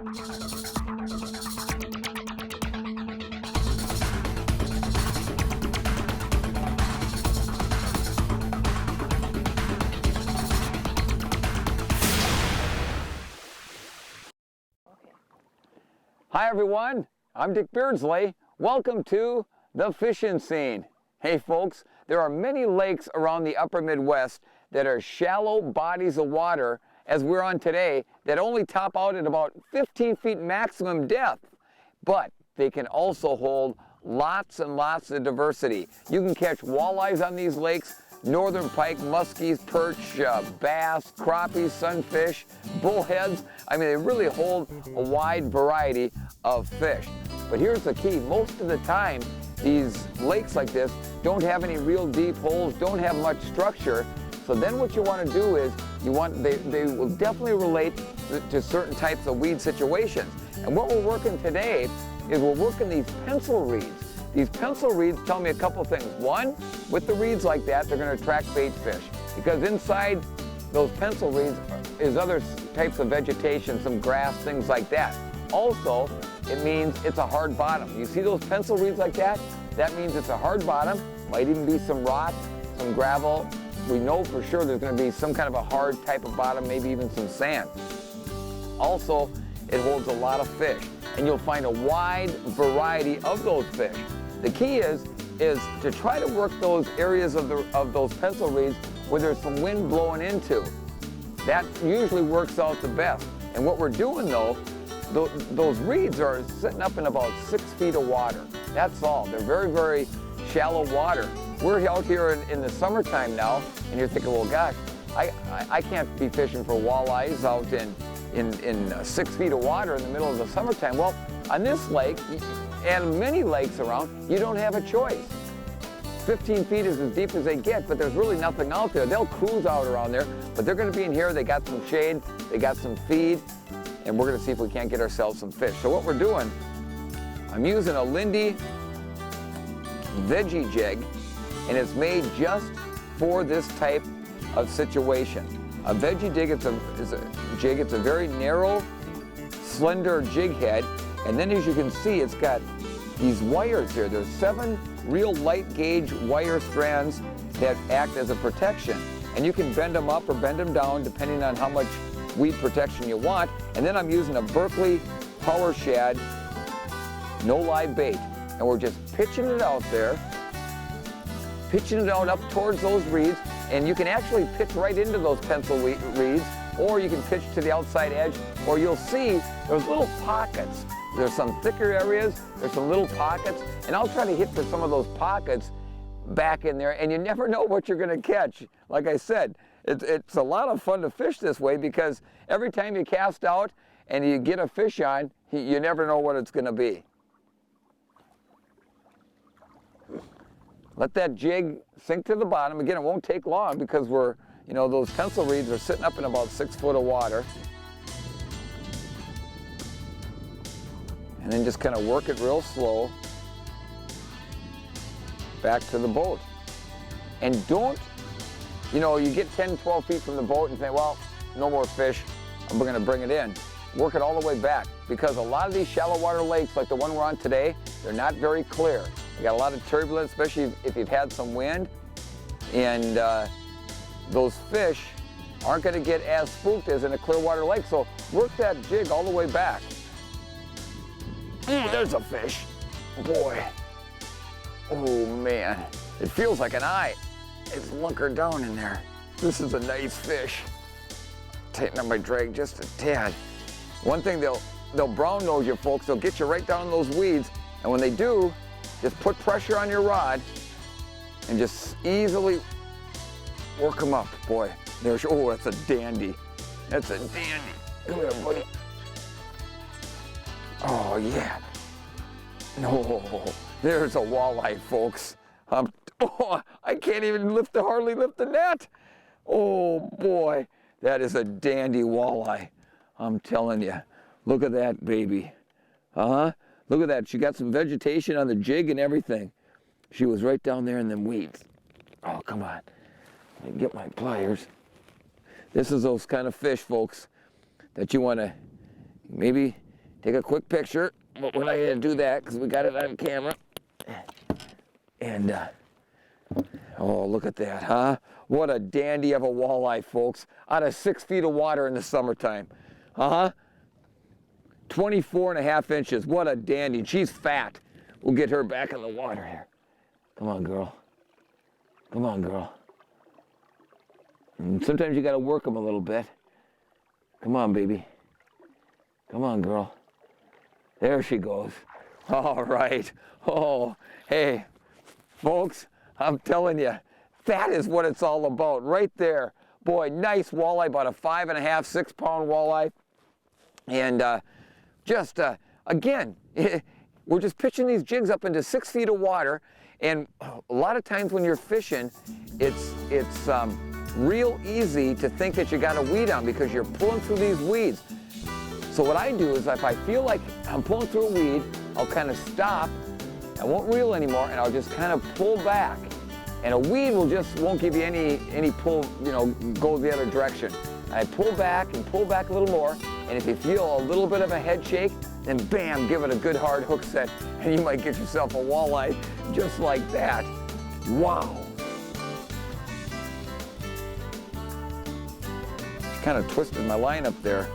Hi everyone, I'm Dick Beardsley. Welcome to the fishing scene. Hey folks, there are many lakes around the upper Midwest that are shallow bodies of water, as we're on today, that only top out at about 15 feet maximum depth. But they can also hold lots and lots of diversity. You can catch walleyes on these lakes, northern pike, muskies, perch, bass, crappies, sunfish, bullheads. I mean, they really hold a wide variety of fish. But here's the key. Most of the time, these lakes like this don't have any real deep holes, don't have much structure. So then what you want to do is, they will definitely relate to certain types of weed situations. And what we're working today is we're working these pencil reeds. These pencil reeds tell me a couple things. One, with the reeds like that, they're going to attract bait fish, because inside those pencil reeds is other types of vegetation, some grass, things like that. Also, it means it's a hard bottom. You see those pencil reeds like that? That means it's a hard bottom. Might even be some rock, some gravel. We know for sure there's going to be some kind of a hard type of bottom, maybe even some sand. Also, it holds a lot of fish, and you'll find a wide variety of those fish. The key is to try to work those areas of those pencil reeds where there's some wind blowing into. That usually works out the best. And what we're doing though, those reeds are sitting up in about 6 feet of water. That's all. They're very, very shallow water. We're out here in the summertime now, and you're thinking, well, gosh, I can't be fishing for walleyes out in 6 feet of water in the middle of the summertime. Well, on this lake, and many lakes around, you don't have a choice. 15 feet is as deep as they get, but there's really nothing out there. They'll cruise out around there, but they're going to be in here. They got some shade, they got some feed, and we're going to see if we can't get ourselves some fish. So what we're doing, I'm using a Lindy veggie jig, and it's made just for this type of situation. A veggie jig is a jig. It's a very narrow, slender jig head, and then as you can see, it's got these wires here. There's 7 real light gauge wire strands that act as a protection, and you can bend them up or bend them down depending on how much weed protection you want. And then I'm using a Beardsley Power Shad, no live bait, and we're just pitching it out there, pitching it out up towards those reeds, and you can actually pitch right into those pencil reeds, or you can pitch to the outside edge, or you'll see there's little pockets. There's some thicker areas, there's some little pockets, and I'll try to hit for some of those pockets back in there, and you never know what you're gonna catch. Like I said, it's a lot of fun to fish this way, because every time you cast out and you get a fish on, you never know what it's gonna be. Let that jig sink to the bottom. Again, it won't take long, because those pencil reeds are sitting up in about 6 foot of water. And then just kind of work it real slow back to the boat. And don't, you get 10, 12 feet from the boat and think, well, no more fish, we're going to bring it in. Work it all the way back, because a lot of these shallow water lakes, like the one we're on today, they're not very clear. You got a lot of turbulence, especially if you've had some wind, and those fish aren't going to get as spooked as in a clear water lake. So work that jig all the way back. There's a fish. Boy. Oh man, it feels like an eye. It's lunkered down in there. This is a nice fish. Tighten up my drag just a tad. One thing, they'll brown nose you folks. They'll get you right down in those weeds, and when they do, just put pressure on your rod and just easily work them up. Boy, that's a dandy. That's a dandy. Come here, buddy. Oh yeah. No, there's a walleye, folks. I can't even hardly lift the net. Oh boy, that is a dandy walleye. I'm telling you. Look at that baby. Look at that. She got some vegetation on the jig and everything. She was right down there in them weeds. Oh, come on. Let me get my pliers. This is those kind of fish, folks, that you want to maybe take a quick picture. But we're not going to do that because we got it on camera. And, oh, look at that, huh? What a dandy of a walleye, folks. Out of 6 feet of water in the summertime. 24.5 inches. What a dandy. And she's fat. We'll get her back in the water here. Come on, girl. Come on, girl. And sometimes you got to work them a little bit. Come on, baby. Come on, girl. There she goes. All right. Oh, hey, folks, I'm telling you, that is what it's all about right there. Boy, nice walleye, about a 5.5, 6 pound walleye. And again, we're just pitching these jigs up into 6 feet of water. And a lot of times when you're fishing, it's real easy to think that you got a weed on because you're pulling through these weeds. So what I do is if I feel like I'm pulling through a weed, I'll kind of stop. I won't reel anymore, and I'll just kind of pull back. And a weed won't give you any pull, go the other direction. I pull back and pull back a little more, and if you feel a little bit of a head shake, then bam, give it a good hard hook set, and you might get yourself a walleye just like that. Wow. Kind of twisted my line up there.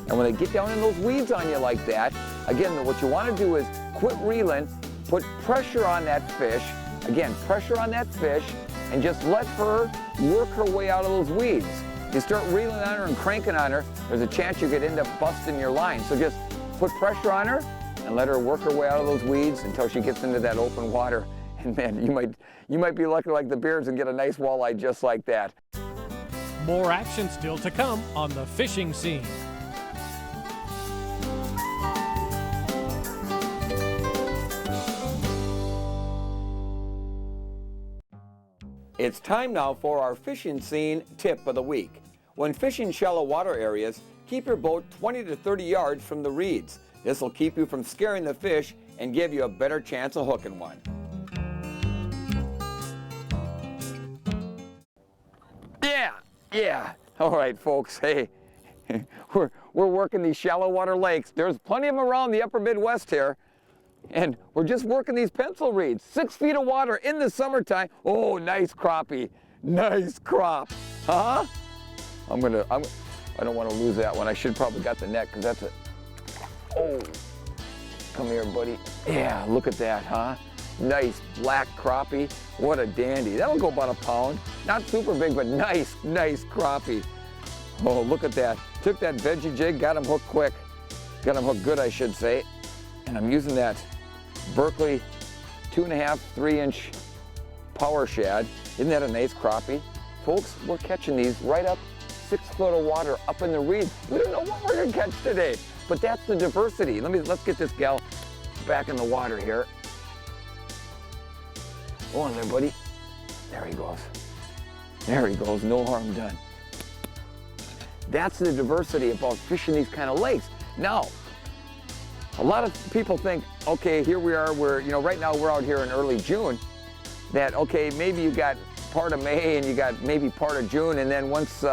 And when they get down in those weeds on you like that, again, what you want to do is quit reeling, put pressure on that fish, again, pressure on that fish, and just let her work her way out of those weeds. You start reeling on her and cranking on her, there's a chance you could end up busting your line. So just put pressure on her and let her work her way out of those weeds until she gets into that open water. And man, you might be lucky like the Beards and get a nice walleye just like that. More action still to come on the fishing scene. It's time now for our fishing scene tip of the week. When fishing shallow water areas, keep your boat 20 to 30 yards from the reeds. This will keep you from scaring the fish and give you a better chance of hooking one. Yeah. All right, folks. Hey, we're working these shallow water lakes. There's plenty of them around the upper Midwest here. And we're just working these pencil reeds. 6 feet of water in the summertime. Oh, nice crappie. Nice crop. Huh? I don't want to lose that one. I should probably got the net because that's a, oh, come here, buddy. Yeah, look at that, huh? Nice black crappie. What a dandy. That'll go about a pound. Not super big, but nice crappie. Oh, look at that. Took that veggie jig, got him hooked quick. Got him hooked good, I should say. And I'm using that Beardsley 2.5, 3-inch power shad. Isn't that a nice crappie? Folks, we're catching these right up 6 foot of water up in the reeds. We don't know what we're gonna catch today, but that's the diversity. Let's get this gal back in the water here. Go on there, buddy. There he goes. There he goes, no harm done. That's the diversity about fishing these kind of lakes. Now, a lot of people think, okay, here we are, right now we're out here in early June, that, okay, maybe you got part of May and you got maybe part of June, and then once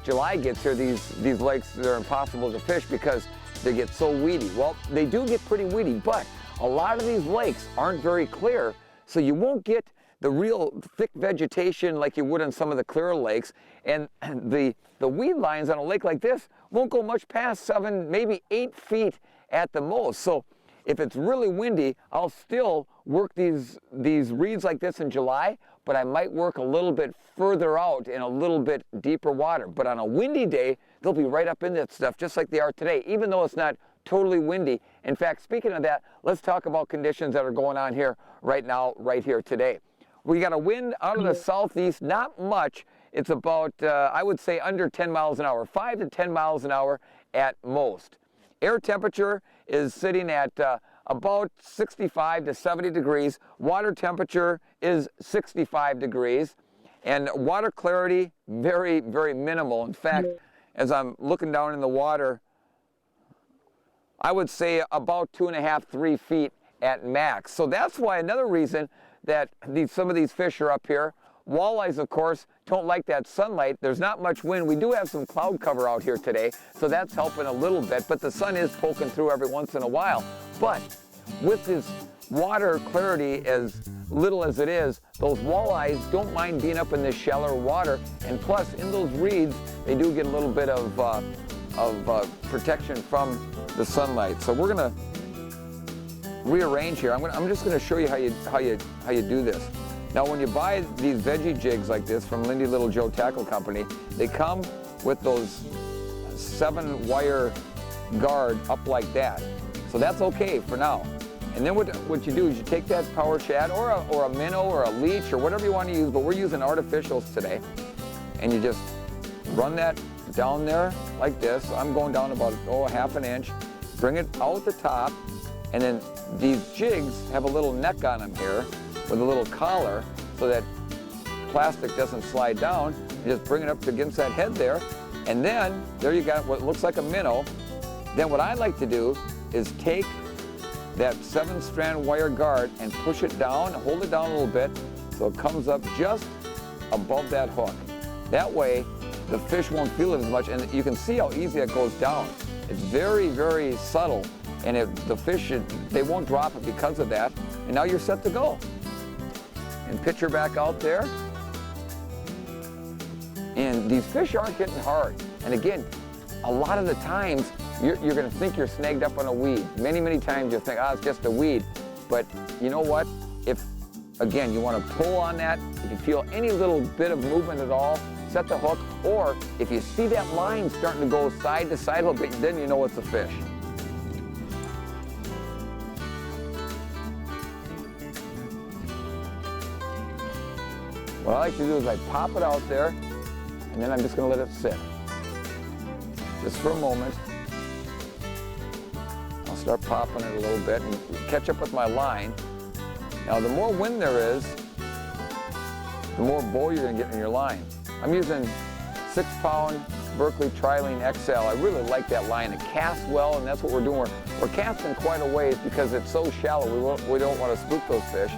July gets here, these lakes, they're impossible to fish because they get so weedy. Well, they do get pretty weedy, but a lot of these lakes aren't very clear, so you won't get the real thick vegetation like you would on some of the clearer lakes, and the weed lines on a lake like this won't go much past 7, maybe 8 feet at the most. So if it's really windy, I'll still work these reeds like this in July, but I might work a little bit further out in a little bit deeper water. But on a windy day, they'll be right up in that stuff just like they are today, even though it's not totally windy. In fact, speaking of that, let's talk about conditions that are going on here right now, right here today. We got a wind out of the southeast, not much. It's about, I would say, under 10 miles an hour, 5 to 10 miles an hour at most. Air temperature is sitting at about 65 to 70 degrees. Water temperature is 65 degrees. And water clarity, very, very minimal. In fact, as I'm looking down in the water, I would say about 2.5, 3 feet at max. So that's why another reason that some of these fish are up here. Walleyes, of course, don't like that sunlight. There's not much wind. We do have some cloud cover out here today, so that's helping a little bit, but the sun is poking through every once in a while. But with this water clarity as little as it is, those walleyes don't mind being up in this shallower water, and plus in those reeds, they do get a little bit of protection from the sunlight. So we're gonna rearrange here. I'm just gonna show you how you do this. Now, when you buy these veggie jigs like this from Lindy Little Joe Tackle Company, they come with those 7-wire guard up like that. So that's okay for now. And then what you do is you take that power shad or a minnow or a leech or whatever you want to use, but we're using artificials today. And you just run that down there like this. I'm going down about, a half an inch. Bring it out the top. And then these jigs have a little neck on them here with a little collar so that plastic doesn't slide down. You just bring it up against that head there, and then there you got what looks like a minnow. Then what I like to do is take that 7-strand wire guard and push it down, hold it down a little bit so it comes up just above that hook. That way the fish won't feel it as much, and you can see how easy it goes down. It's very, very subtle, and the fish, they won't drop it because of that. And now you're set to go. And pitch her back out there. And these fish aren't hitting hard. And again, a lot of the times, you're gonna think you're snagged up on a weed. Many, many times you'll think, it's just a weed. But you know what? If, again, you wanna pull on that, if you feel any little bit of movement at all, set the hook, or if you see that line starting to go side to side a little bit, then you know it's a fish. What I like to do is I pop it out there, and then I'm just gonna let it sit. Just for a moment. I'll start popping it a little bit and catch up with my line. Now, the more wind there is, the more bull you're gonna get in your line. I'm using 6-pound Berkley Trilene XL. I really like that line. It casts well, and that's what we're doing. We're casting quite a ways because it's so shallow. We don't want to spook those fish.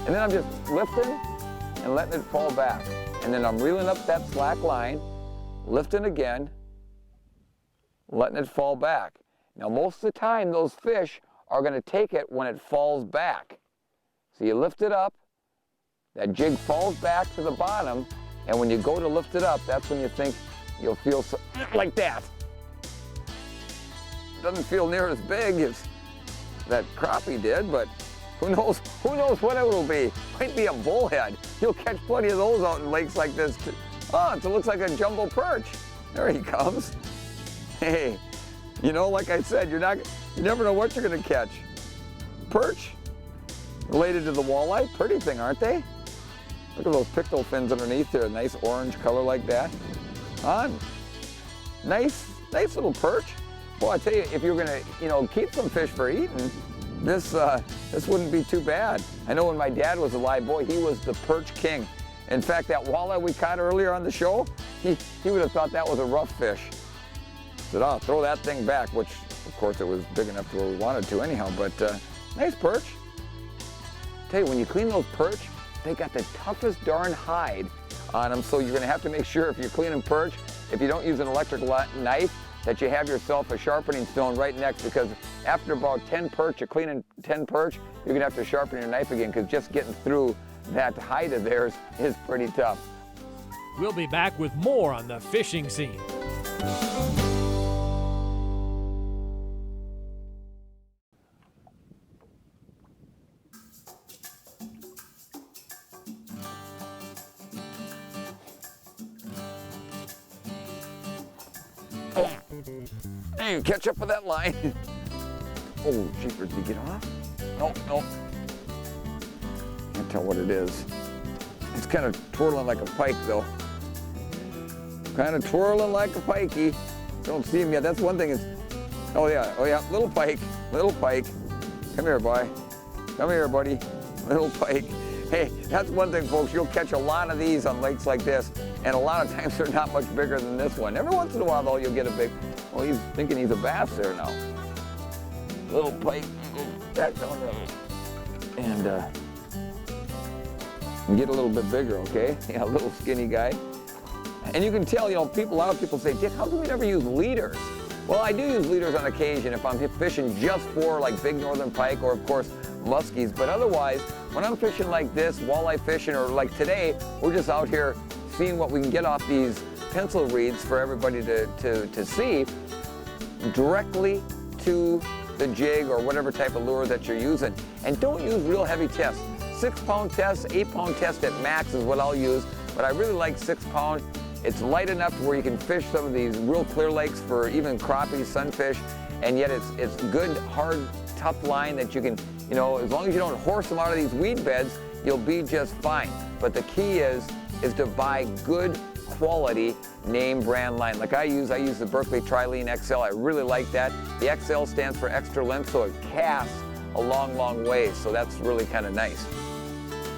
And then I'm just lifting and letting it fall back. And then I'm reeling up that slack line, lifting again, letting it fall back. Now, most of the time, those fish are gonna take it when it falls back. So you lift it up, that jig falls back to the bottom, and when you go to lift it up, that's when you think you'll feel like that. It doesn't feel near as big as that crappie did, but who knows what it will be. Might be a bullhead. You'll catch plenty of those out in lakes like this too. It looks like a jumbo perch. There he comes. Hey, like I said, you never know what you're gonna catch. Perch, related to the walleye, pretty thing, aren't they? Look at those picto fins underneath there, a nice orange color like that. Nice little perch. Well, I tell you, if you're gonna, keep some fish for eating, this wouldn't be too bad. I know when my dad was alive, boy, he was the perch king. In fact, that walleye we caught earlier on the show, he would have thought that was a rough fish. Said, throw that thing back, which, of course, it was big enough to where we wanted to anyhow, but nice perch. Tell you, when you clean those perch, they got the toughest darn hide on them, so you're gonna have to make sure if you're cleaning perch, if you don't use an electric knife, that you have yourself a sharpening stone right next, because after about 10 perch, you're cleaning 10 perch, you're gonna have to sharpen your knife again, because just getting through that hide of theirs is pretty tough. We'll be back with more on the fishing scene. Hey, catch up with that line. Oh, jeepers, did he get off? Nope. Can't tell what it is. It's kind of twirling like a pike, though. Kind of twirling like a pikey. Don't see him yet. That's one thing. Oh yeah, little pike. Come here, boy. Come here, buddy. Little pike. Hey, that's one thing, folks. You'll catch a lot of these on lakes like this, and a lot of times they're not much bigger than this one. Every once in a while, though, you'll get a big. Well, he's thinking he's a bass there now. Little pike, back down there. And And get a little bit bigger, okay? Yeah, a little skinny guy. And you can tell, you know, a lot of people say, Dick, how come we never use leaders? Well, I do use leaders on occasion if I'm fishing just for like big northern pike or of course muskies, but otherwise, when I'm fishing like this, walleye fishing, or like today, we're just out here seeing what we can get off these pencil reeds for everybody to see directly to the jig or whatever type of lure that you're using. And don't use real heavy tests. 6-pound test, 8-pound test at max is what I'll use, but I really like 6-pound. It's light enough to where you can fish some of these real clear lakes for even crappie, sunfish, and yet it's good, hard, tough line that you can, you know, as long as you don't horse them out of these weed beds, you'll be just fine. But the key is to buy good quality name brand line. Like I use the Beardsley Trilene XL. I really like that. The XL stands for extra length, so it casts a long, long way. So that's really kind of nice.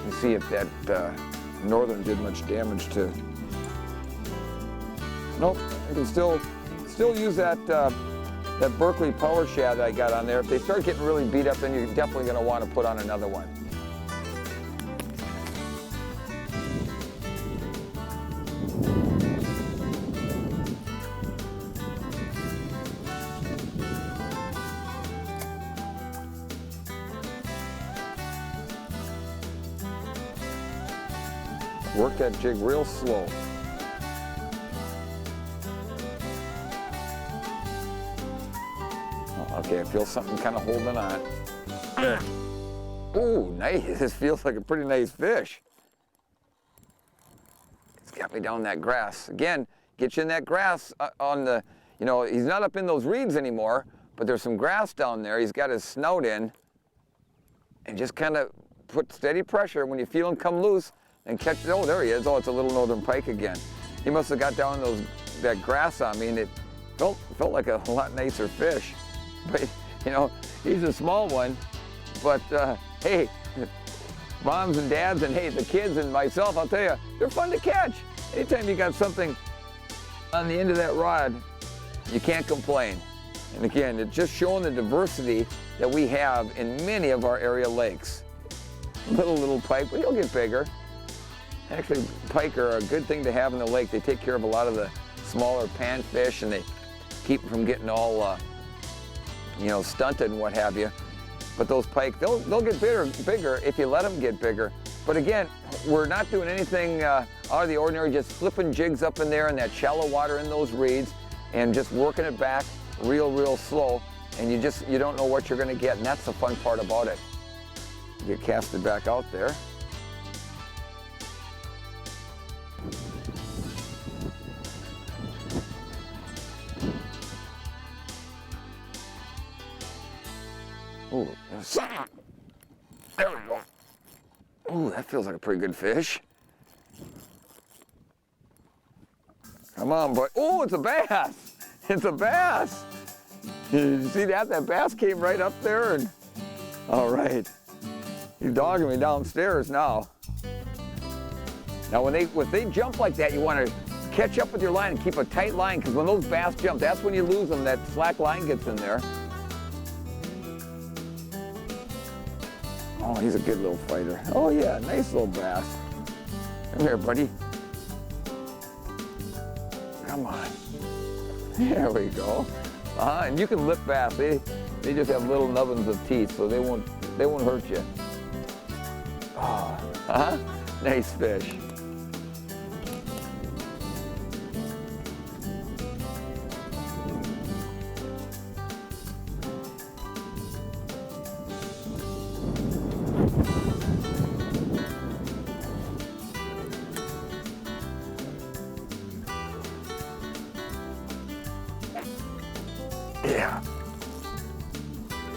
You see if that northern did much damage to. Nope, you can still use that that Beardsley Power Shad I got on there. If they start getting really beat up, then you're definitely going to want to put on another one. Work that jig real slow. Okay, I feel something kind of holding on. Ooh, nice. This feels like a pretty nice fish. It's got me down that grass. Again, get you in that grass on the, you know, he's not up in those reeds anymore, but there's some grass down there. He's got his snout in. And just kind of put steady pressure when you feel him come loose and catch, oh, there he is. Oh, it's a little northern pike again. He must have got down that grass on me, and it felt like a lot nicer fish. But, you know, he's a small one, but hey, moms and dads and hey, the kids and myself, I'll tell you, they're fun to catch. Anytime you got something on the end of that rod, you can't complain. And again, it's just showing the diversity that we have in many of our area lakes. Little pike, but he'll get bigger. Actually, pike are a good thing to have in the lake. They take care of a lot of the smaller panfish, and they keep them from getting all you know, stunted and what have you. But those pike, they'll get bigger if you let them get bigger. But again, we're not doing anything out of the ordinary, just flipping jigs up in there in that shallow water in those reeds and just working it back real slow. And you don't know what you're gonna get, and that's the fun part about it. You get casted back out there. Ooh, there we go. Ooh, that feels like a pretty good fish. Come on, boy. Oh, it's a bass. It's a bass. You see that? That bass came right up there and, all right. He's dogging me downstairs now. Now, when they jump like that, you want to catch up with your line and keep a tight line, because when those bass jump, that's when you lose them. That slack line gets in there. Oh, he's a good little fighter. Oh yeah, nice little bass. Come here, buddy. Come on. There we go. And you can lip bass. They just have little nubbins of teeth, so they won't hurt you. Oh, nice fish. Yeah,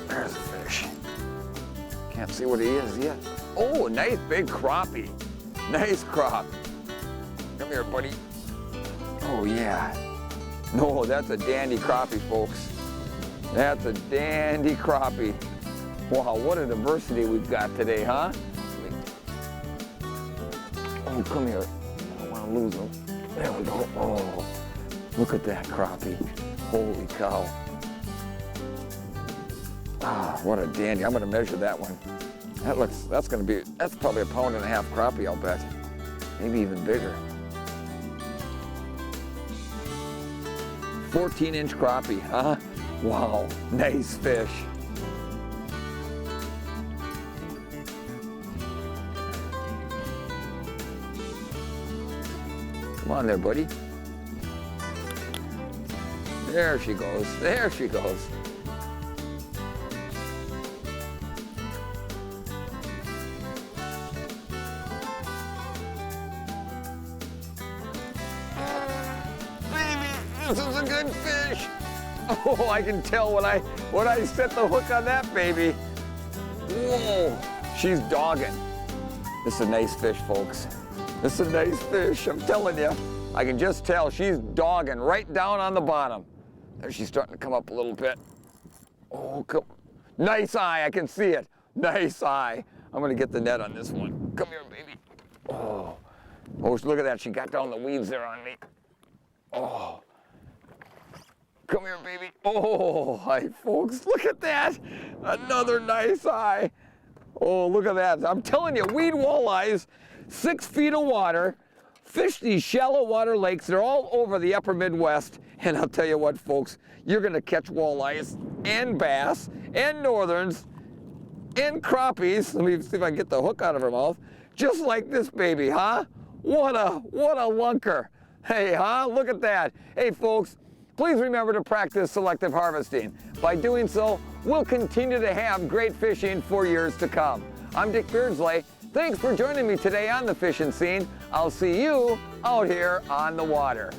there's a fish. Can't see what he is yet. Oh, a nice big crappie. Nice crop. Come here, buddy. Oh yeah. No, that's a dandy crappie, folks. That's a dandy crappie. Wow, what a diversity we've got today, huh? Oh, come here. I don't want to lose him. There we go. Oh, look at that crappie. Holy cow. Ah, what a dandy. I'm going to measure that one. That's probably a pound and a half crappie, I'll bet. Maybe even bigger. 14-inch crappie, huh? Wow, nice fish. Come on there, buddy. There she goes, there she goes. This is a good fish. Oh, I can tell when I set the hook on that baby. Whoa, she's dogging. This is a nice fish, folks. This is a nice fish, I'm telling you. I can just tell she's dogging right down on the bottom. There, she's starting to come up a little bit. Oh, nice eye, I can see it. Nice eye. I'm gonna get the net on this one. Come here, baby. Oh, look at that, she got down the weeds there on me. Oh. Come here, baby. Oh, hi, folks. Look at that. Another nice eye. Oh, look at that. I'm telling you, weed walleyes, 6 feet of water, fish these shallow water lakes. They're all over the upper Midwest. And I'll tell you what, folks, you're going to catch walleyes and bass and northerns and crappies. Let me see if I can get the hook out of her mouth. Just like this baby, huh? What a lunker. Hey, huh? Look at that. Hey, folks. Please remember to practice selective harvesting. By doing so, we'll continue to have great fishing for years to come. I'm Dick Beardsley. Thanks for joining me today on the Fishing Scene. I'll see you out here on the water.